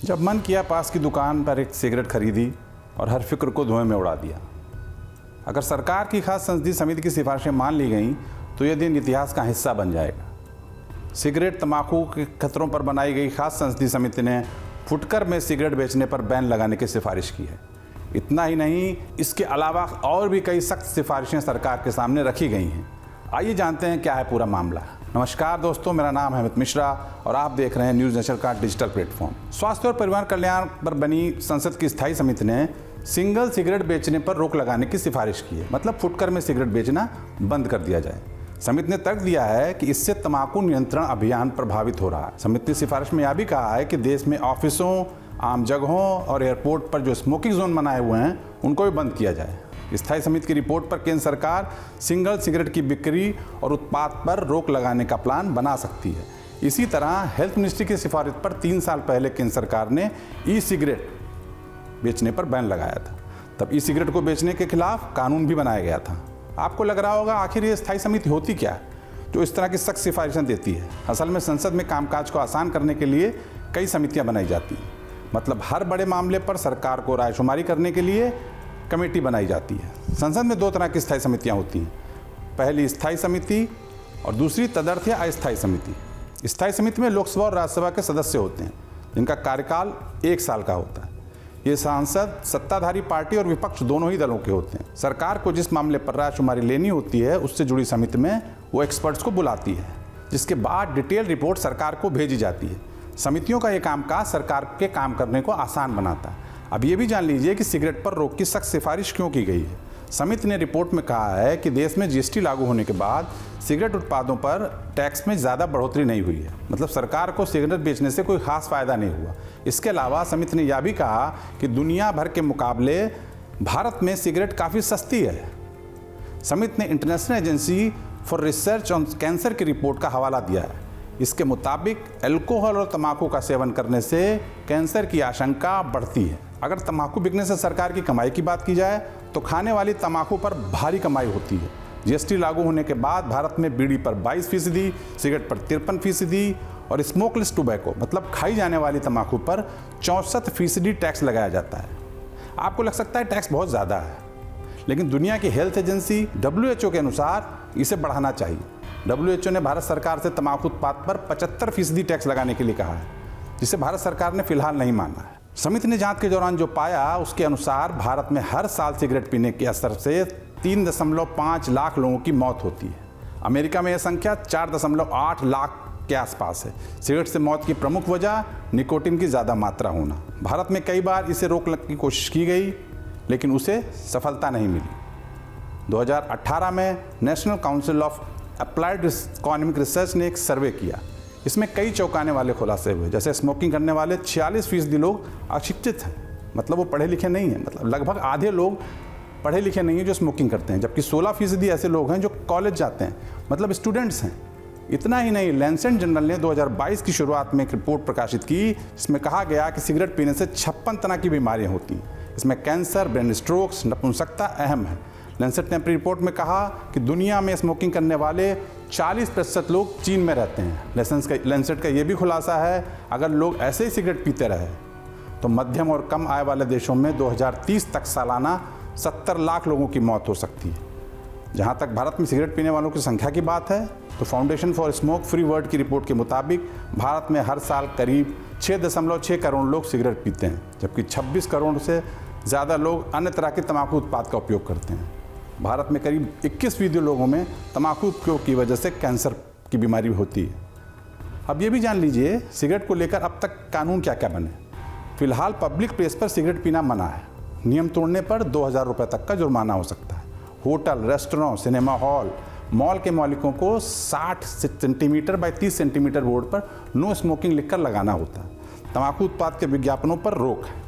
जब मन किया पास की दुकान पर एक सिगरेट खरीदी और हर फिक्र को धुएं में उड़ा दिया। अगर सरकार की खास संसदीय समिति की सिफारिशें मान ली गईं तो यह दिन इतिहास का हिस्सा बन जाएगा। सिगरेट तंबाकू के खतरों पर बनाई गई खास संसदीय समिति ने फुटकर में सिगरेट बेचने पर बैन लगाने की सिफारिश की है। इतना ही नहीं, इसके अलावा और भी कई सख्त सिफारिशें सरकार के सामने रखी गई हैं। आइए जानते हैं क्या है पूरा मामला। नमस्कार दोस्तों, मेरा नाम है अमित मिश्रा और आप देख रहे हैं न्यूज़ नेशन का डिजिटल प्लेटफॉर्म। स्वास्थ्य और परिवार कल्याण पर बनी संसद की स्थायी समिति ने सिंगल सिगरेट बेचने पर रोक लगाने की सिफारिश की है। मतलब फुटकर में सिगरेट बेचना बंद कर दिया जाए। समिति ने तर्क दिया है कि इससे तंबाकू नियंत्रण अभियान प्रभावित हो रहा है। समिति ने सिफारिश में यह भी कहा है कि देश में ऑफिसों, आम जगहों और एयरपोर्ट पर जो स्मोकिंग जोन बनाए हुए हैं उनको भी बंद किया जाए। स्थायी समिति की रिपोर्ट पर केंद्र सरकार सिंगल सिगरेट की बिक्री और उत्पाद पर रोक लगाने का प्लान बना सकती है। इसी तरह हेल्थ मिनिस्ट्री की सिफारिश पर 3 साल पहले केंद्र सरकार ने ई सिगरेट बेचने पर बैन लगाया था। तब ई सिगरेट को बेचने के खिलाफ कानून भी बनाया गया था। आपको लग रहा होगा आखिर ये स्थायी समिति होती क्या है जो इस तरह की सख्त सिफारिशें देती है। असल में संसद में कामकाज को आसान करने के लिए कई समितियां बनाई जाती हैं। मतलब हर बड़े मामले पर सरकार को रायशुमारी करने के लिए कमेटी बनाई जाती है। संसद में 2 तरह की स्थायी समितियां होती हैं। पहली स्थायी समिति और दूसरी तदर्थ या अस्थायी समिति। स्थायी समिति में लोकसभा और राज्यसभा के सदस्य होते हैं जिनका कार्यकाल 1 साल का होता है। ये सांसद सत्ताधारी पार्टी और विपक्ष दोनों ही दलों के होते हैं। सरकार को जिस मामले पर रायशुमारी लेनी होती है उससे जुड़ी समिति में वो एक्सपर्ट्स को बुलाती है, जिसके बाद डिटेल रिपोर्ट सरकार को भेजी जाती है। समितियों का ये कामकाज सरकार के काम करने को आसान बनाता है। अब ये भी जान लीजिए कि सिगरेट पर रोक की सख्त सिफारिश क्यों की गई है। समिति ने रिपोर्ट में कहा है कि देश में जीएसटी लागू होने के बाद सिगरेट उत्पादों पर टैक्स में ज़्यादा बढ़ोतरी नहीं हुई है। मतलब सरकार को सिगरेट बेचने से कोई खास फायदा नहीं हुआ। इसके अलावा समिति ने यह भी कहा कि दुनिया भर के मुकाबले भारत में सिगरेट काफ़ी सस्ती है। समिति ने international agency for research on cancer की रिपोर्ट का हवाला दिया है। इसके मुताबिक अल्कोहल और तंबाकू का सेवन करने से कैंसर की आशंका बढ़ती है। अगर तंबाकू बिकने से सरकार की कमाई की बात की जाए तो खाने वाली तंबाकू पर भारी कमाई होती है। जीएसटी लागू होने के बाद भारत में बीड़ी पर 22%, सिगरेट पर 53% और स्मोकलेस टोबैको मतलब खाई जाने वाली तंबाकू पर 64% टैक्स लगाया जाता है। आपको लग सकता है टैक्स बहुत ज़्यादा है, लेकिन दुनिया की हेल्थ एजेंसी WHO के अनुसार इसे बढ़ाना चाहिए। WHO ने भारत सरकार से तंबाकू उत्पाद पर 75% टैक्स लगाने के लिए कहा है, जिसे भारत सरकार ने फिलहाल नहीं माना है। समिति ने जांच के दौरान जो पाया उसके अनुसार भारत में हर साल सिगरेट पीने के असर से 3.5 लाख लोगों की मौत होती है। अमेरिका में यह संख्या 4.8 लाख के आसपास है। सिगरेट से मौत की प्रमुख वजह निकोटीन की ज़्यादा मात्रा होना। भारत में कई बार इसे रोकने की कोशिश की गई लेकिन उसे सफलता नहीं मिली। 2018 में national council of applied economic research ने एक सर्वे किया। इसमें कई चौंकाने वाले खुलासे हुए, जैसे स्मोकिंग करने वाले 46% लोग अशिक्षित हैं। मतलब वो पढ़े लिखे नहीं हैं। मतलब लगभग आधे लोग पढ़े लिखे नहीं हैं जो स्मोकिंग करते हैं, जबकि 16% ऐसे लोग हैं जो कॉलेज जाते हैं, मतलब स्टूडेंट्स हैं। इतना ही नहीं, लैंसेट जर्नल ने 2022 की शुरुआत में एक रिपोर्ट प्रकाशित की जिसमें कहा गया कि सिगरेट पीने से 56 तरह की बीमारियाँ होती हैं। इसमें कैंसर, ब्रेन स्ट्रोक्स, नपुंसकता अहम है। लैंसेट ने अपनी रिपोर्ट में कहा कि दुनिया में स्मोकिंग करने वाले 40% लोग चीन में रहते हैं। लैंसेट का ये भी खुलासा है, अगर लोग ऐसे ही सिगरेट पीते रहे तो मध्यम और कम आय वाले देशों में 2030 तक सालाना 70 लाख लोगों की मौत हो सकती है। जहाँ तक भारत में सिगरेट पीने वालों की संख्या की बात है तो foundation for smoke free world की रिपोर्ट के मुताबिक भारत में हर साल करीब 6.6 करोड़ लोग सिगरेट पीते हैं, जबकि 26 करोड़ से ज़्यादा लोग अन्य तरह के तंबाकू उत्पाद का उपयोग करते हैं। भारत में करीब 21% लोगों में तंबाकू उपयोग की वजह से कैंसर की बीमारी होती है। अब ये भी जान लीजिए सिगरेट को लेकर अब तक कानून क्या क्या बने। फिलहाल पब्लिक प्लेस पर सिगरेट पीना मना है। नियम तोड़ने पर 2000 रुपये तक का जुर्माना हो सकता है। Hotel, restaurant, cinema hall, mall के मालिकों को 60 सेंटीमीटर बाई 30 सेंटीमीटर बोर्ड पर नो स्मोकिंग लिखकर लगाना होता है। तंबाकू उत्पाद के विज्ञापनों पर रोक है।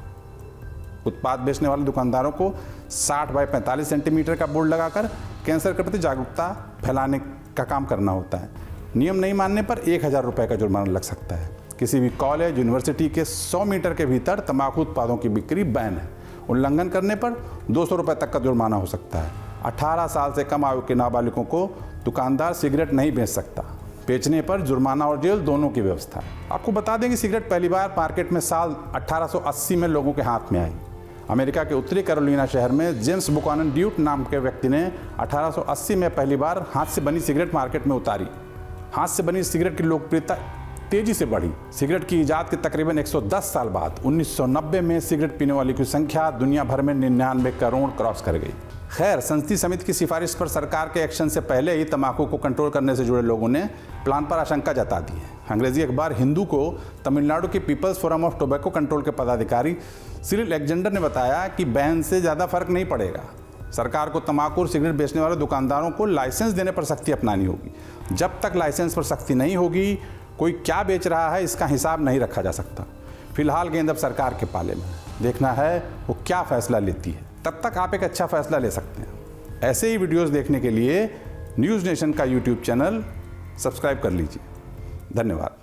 उत्पाद बेचने वाले दुकानदारों को 60 बाई 45 सेंटीमीटर का बोर्ड लगाकर कैंसर के प्रति जागरूकता फैलाने का काम करना होता है। नियम नहीं मानने पर 1000 रुपये का जुर्माना लग सकता है। किसी भी कॉलेज, यूनिवर्सिटी के 100 मीटर के भीतर तंबाकू उत्पादों की बिक्री बैन है। उल्लंघन करने पर 200 रुपये तक का जुर्माना हो सकता है। 18 साल से कम आयु के नाबालिगों को दुकानदार सिगरेट नहीं बेच सकता। बेचने पर जुर्माना और जेल दोनों की व्यवस्था है। आपको बता दें कि सिगरेट पहली बार मार्केट में साल 1880 में लोगों के हाथ में आई। अमेरिका के उत्तरी कैरोलिना शहर में जेम्स बुकानन ड्यूट नाम के व्यक्ति ने 1880 में पहली बार हाथ से बनी सिगरेट मार्केट में उतारी। हाथ से बनी सिगरेट की लोकप्रियता तेजी से बढ़ी। सिगरेट की इजाद के तकरीबन 110 साल बाद 1990 में सिगरेट पीने वालों की संख्या दुनिया भर में 99 करोड़ क्रॉस कर गई। खैर, संसदीय समिति की सिफारिश पर सरकार के एक्शन से पहले ही तंबाकू को कंट्रोल करने से जुड़े लोगों ने प्लान पर आशंका जता दी है। अंग्रेजी अखबार हिंदू को तमिलनाडु के people's forum of tobacco control के पदाधिकारी सिरिल एलेक्जेंडर ने बताया कि बैन से ज़्यादा फर्क नहीं पड़ेगा। सरकार को तंबाकू और सिगरेट बेचने वाले दुकानदारों को लाइसेंस देने पर सख्ती अपनानी होगी। जब तक लाइसेंस पर सख्ती नहीं होगी, कोई क्या बेच रहा है इसका हिसाब नहीं रखा जा सकता। फिलहाल गेंद अब सरकार के पाले में, देखना है वो क्या फैसला लेती है। तब तक आप एक अच्छा फैसला ले सकते हैं। ऐसे ही वीडियोस देखने के लिए न्यूज़ नेशन का यूट्यूब चैनल सब्सक्राइब कर लीजिए। धन्यवाद।